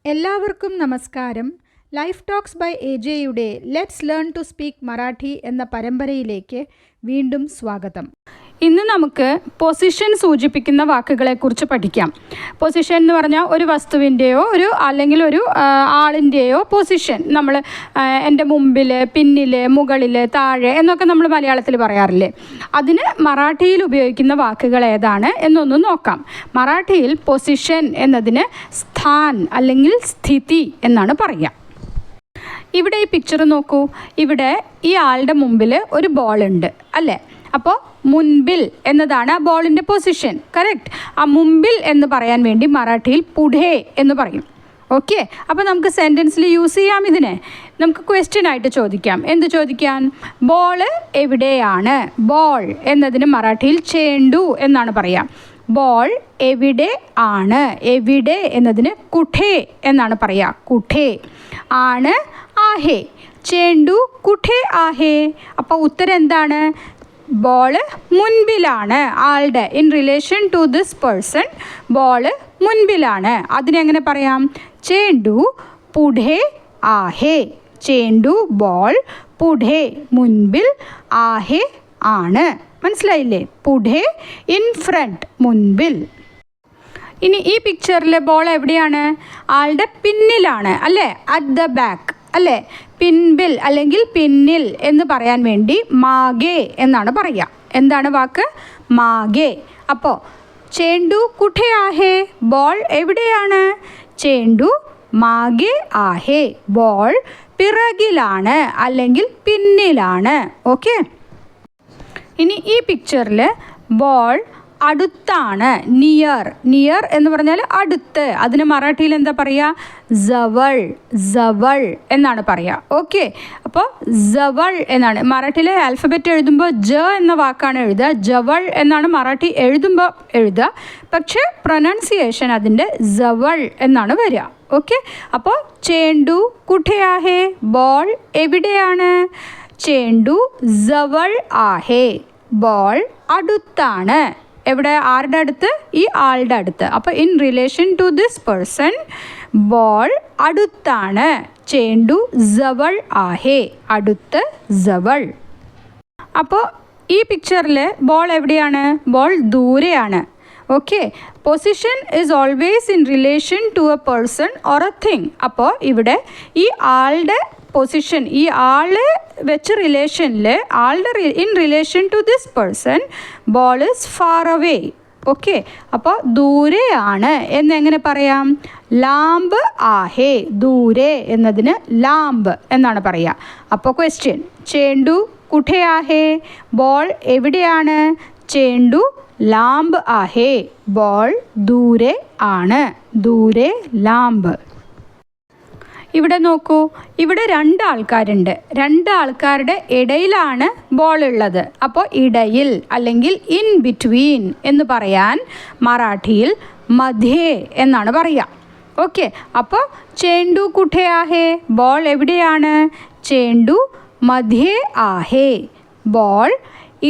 എല്ലാവർക്കും നമസ്കാരം. Life talks by AJയുടെ let's learn to speak Marathi എന്ന പരമ്പരയിലേക്ക് വീണ്ടും സ്വാഗതം. ഇന്ന് നമുക്ക് പൊസിഷൻ സൂചിപ്പിക്കുന്ന വാക്കുകളെക്കുറിച്ച് പഠിക്കാം. പൊസിഷൻ എന്ന് പറഞ്ഞാൽ ഒരു വസ്തുവിൻ്റെയോ അല്ലെങ്കിൽ ഒരു ആളിൻ്റെയോ പൊസിഷൻ. നമ്മൾ എൻ്റെ മുമ്പിൽ, പിന്നിൽ, മുകളിൽ, താഴെ എന്നൊക്കെ നമ്മൾ മലയാളത്തിൽ പറയാറില്ലേ. അതിന് മറാഠിയിൽ ഉപയോഗിക്കുന്ന വാക്കുകൾ ഏതാണ് എന്നൊന്ന് നോക്കാം. മറാഠിയിൽ പൊസിഷൻ എന്നതിന് സ്ഥാൻ അല്ലെങ്കിൽ സ്ഥിതി എന്നാണ് പറയുക. ഇവിടെ ഈ പിക്ചർ നോക്കൂ. ഇവിടെ ഈ ആളുടെ മുമ്പിൽ ഒരു ബോൾ ഉണ്ട് അല്ലേ. അപ്പോൾ മുൻപിൽ എന്നതാണ് ആ ബോളിൻ്റെ പൊസിഷൻ. കറക്റ്റ്. ആ മുമ്പിൽ എന്ന് പറയാൻ വേണ്ടി മറാഠിയിൽ പുഢേ എന്ന് പറയും. ഓക്കെ. അപ്പോൾ നമുക്ക് സെൻറ്റൻസിൽ യൂസ് ചെയ്യാം. ഇതിനെ നമുക്ക് ക്വസ്റ്റ്യൻ ആയിട്ട് ചോദിക്കാം. എന്ത് ചോദിക്കാൻ? ബോൾ എവിടെയാണ്? ബോൾ എന്നതിന് മറാഠിയിൽ ചേണ്ടു എന്നാണ് പറയുക. ബോൾ എവിടെ ആണ്? എവിടെ എന്നതിന് കുഠേ എന്നാണ് പറയുക. കുഠേ ആണ്. ആഹേ. ചേണ്ടു കുഠേ ആഹേ. അപ്പോൾ ഉത്തരം എന്താണ്? ബോൾ മുൻപിലാണ്. ആളുടെ in relation to this person ball മുൻപിലാണ്. അതിനെങ്ങനെ പറയാം? ചേണ്ടു പുഢേ ആഹേ. ചേണ്ടു ബോൾ, പുഢേ മുൻപിൽ, ആഹേ ആണ്. മനസ്സിലായില്ലേ? പുഢേ ഇൻ ഫ്രണ്ട്, മുൻപിൽ. ഇനി ഈ പിക്ചറിലെ ബോൾ എവിടെയാണ്? ആളുടെ പിന്നിലാണ് അല്ലേ. അറ്റ് ദ ബാക്ക് അല്ലേ. പിൻപിൽ അല്ലെങ്കിൽ പിന്നിൽ എന്ന് പറയാൻ വേണ്ടി മാഗേ എന്നാണ് പറയുക. എന്താണ് വാക്ക്? മാഗേ. അപ്പോൾ ചേണ്ടു കുഠേ ആഹേ. ബോൾ എവിടെയാണ്? ചേണ്ടു മാഗേ ആഹേ. ബോൾ പിറകിലാണ് അല്ലെങ്കിൽ പിന്നിലാണ്. ഓക്കെ. ഇനി ഈ പിക്ചറിൽ ബോൾ അടുത്താണ്. നിയർ. നിയർ എന്ന് പറഞ്ഞാൽ അടുത്ത്. അതിന് മറാഠിയിൽ എന്താ പറയുക? ജവൾ. ജവൾ എന്നാണ് പറയുക. ഓക്കെ. അപ്പോൾ ജവൾ എന്നാണ് മറാഠിയിലെ ആൽഫബറ്റ് എഴുതുമ്പോൾ ജ എന്ന വാക്കാണ് എഴുതുക. ജവൾ എന്നാണ് മറാഠി എഴുതുമ്പോൾ എഴുതുക. പക്ഷേ പ്രൊനൗൺസിയേഷൻ അതിൻ്റെ ജവൾ എന്നാണ് വരിക. ഓക്കെ. അപ്പോൾ ചേണ്ടു കുഠേ ആഹേ. ബോൾ എവിടെയാണ്? ചേണ്ടു ജവൾ ആഹേ. ബോൾ അടുത്താണ്. എവിടെ? ആരുടെ അടുത്ത്? ഈ ആളുടെ അടുത്ത്. അപ്പോൾ in relation to this person ball അടുത്താണ്. ചേണ്ടു ജവൾ ആഹേ. അടുത്ത് ജവൾ. അപ്പോൾ ഈ പിക്ചറിൽ ബോൾ എവിടെയാണ്? ബോൾ ദൂരെയാണ്. Okay. Position is always in relation to a person or a thing. അപ്പോൾ ഇവിടെ ഈ ആളുടെ പൊസിഷൻ, ഈ ആളെ വെച്ച് റിലേഷനിൽ ആളുടെ in relation to this person ball is far away. Okay. അപ്പോൾ ദൂരെയാണ് എന്നെങ്ങനെ പറയാം? ലാംബ് ആഹേ. ദൂരെ എന്നതിന് ലാംബ് എന്നാണ് പറയുക. അപ്പോൾ ക്വസ്റ്റ്യൻ: ചേണ്ടു കുഠേ ആഹേ. ബോൾ എവിടെയാണ്? ചേണ്ടു ലാംബ് ആഹേ. ബോൾ ദൂരെ ആണ്. ദൂരെ ലാംബ്. ഇവിടെ നോക്കൂ. ഇവിടെ രണ്ട് ആൾക്കാരുണ്ട്. രണ്ട് ആൾക്കാരുടെ ഇടയിലാണ് ബോൾ ഉള്ളത്. അപ്പോൾ ഇടയിൽ അല്ലെങ്കിൽ ഇൻ ബിറ്റ്വീൻ എന്ന് പറയാൻ മറാഠിയിൽ മധ്യേ എന്നാണ് പറയുക. ഓക്കെ. അപ്പോൾ ചേണ്ടു കുഠേ ആഹേ. ബോൾ എവിടെയാണ്? ചേണ്ടു മധ്യേ ആഹേ. ബോൾ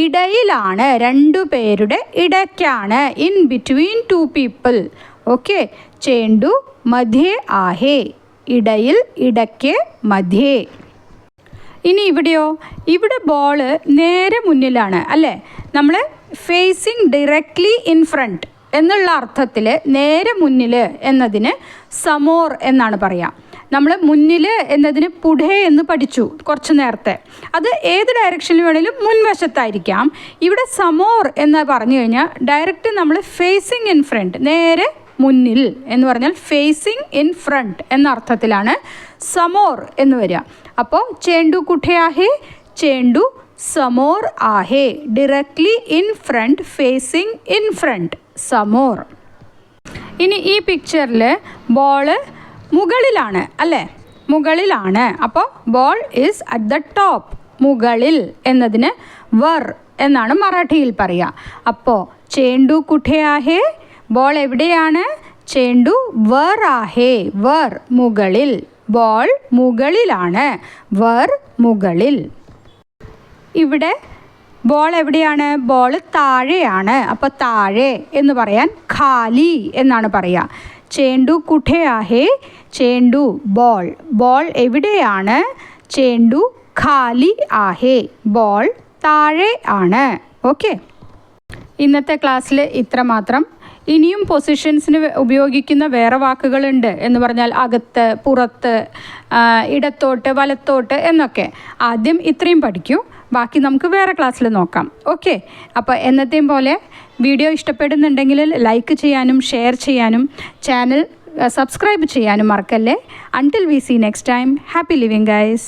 ഇടയിലാണ്. രണ്ടു പേരുടെ ഇടയ്ക്കാണ്. In between two people. Okay. ചേണ്ടു മധ്യേ ആഹേ. ഇടയിൽ, ഇടയ്ക്ക്, മധ്യേ. ഇനി ഇവിടെയോ? ഇവിടെ ബോള് നേരെ മുന്നിലാണ് അല്ലേ. നമ്മൾ ഫേസിങ് ഡയറക്റ്റ്ലി ഇൻ ഫ്രണ്ട് എന്നുള്ള അർത്ഥത്തിൽ നേരെ മുന്നിൽ എന്നതിന് സമോർ എന്നാണ് പറയുക. നമ്മൾ മുന്നിൽ എന്നതിന് പുഢേ എന്ന് പഠിച്ചു കുറച്ച് നേരത്തെ. അത് ഏത് ഡയറക്ഷനിൽ വേണമെങ്കിലും മുൻവശത്തായിരിക്കാം. ഇവിടെ സമോർ എന്ന് പറഞ്ഞു കഴിഞ്ഞാൽ ഡയറക്റ്റ് നമ്മൾ ഫേസിങ് ഇൻ ഫ്രണ്ട്, നേരെ മുന്നിൽ എന്ന് പറഞ്ഞാൽ ഫേസിങ് ഇൻ ഫ്രണ്ട് എന്ന അർത്ഥത്തിലാണ് സമോർ എന്ന് വരിക. അപ്പോൾ ചേണ്ടു കുഠേ ആഹേ. ചേണ്ടു സമോർ ആഹേ. Directly in front, facing in front, സമോർ. ഇനി ഈ പിക്ചറിൽ ബോള് മുകളിലാണ് അല്ലേ. മുകളിലാണ്. അപ്പോൾ ball is at the top. മുകളിൽ എന്നതിന് വർ എന്നാണ് മറാഠിയിൽ പറയുക. അപ്പോൾ ചേണ്ടു കുഠേ ആഹേ. ബോൾ എവിടെയാണ്? ചേണ്ടു വർ ആഹേ. വർ മുകളിൽ. ബോൾ മുകളിലാണ്. വർ മുകളിൽ. ഇവിടെ ബോൾ എവിടെയാണ്? ബോൾ താഴെയാണ്. അപ്പോൾ താഴെ എന്ന് പറയാൻ ഖാലി എന്നാണ് പറയുക. ചേണ്ടു കുഠേ ആഹേ, ചേണ്ടു ബോൾ, ബോൾ എവിടെയാണ്? ചേണ്ടു ഖാലി ആഹേ, ബോൾ താഴെ ആണ്. ഓക്കെ, ഇന്നത്തെ ക്ലാസ്സിൽ ഇത്ര മാത്രം. ഇനിയും പൊസിഷൻസിന് ഉപയോഗിക്കുന്ന വേറെ വാക്കുകളുണ്ട് എന്ന് പറഞ്ഞാൽ അകത്ത്, പുറത്ത്, ഇടത്തോട്ട്, വലത്തോട്ട് എന്നൊക്കെ. ആദ്യം ഇത്രയും പഠിക്കൂ, ബാക്കി നമുക്ക് വേറെ ക്ലാസ്സിൽ നോക്കാം. ഓക്കെ, അപ്പോൾ എന്നത്തെയും പോലെ വീഡിയോ ഇഷ്ടപ്പെടുന്നുണ്ടെങ്കിൽ ലൈക്ക് ചെയ്യാനും ഷെയർ ചെയ്യാനും ചാനൽ സബ്സ്ക്രൈബ് ചെയ്യാനും മറക്കല്ലേ. Until we see next time, happy living guys.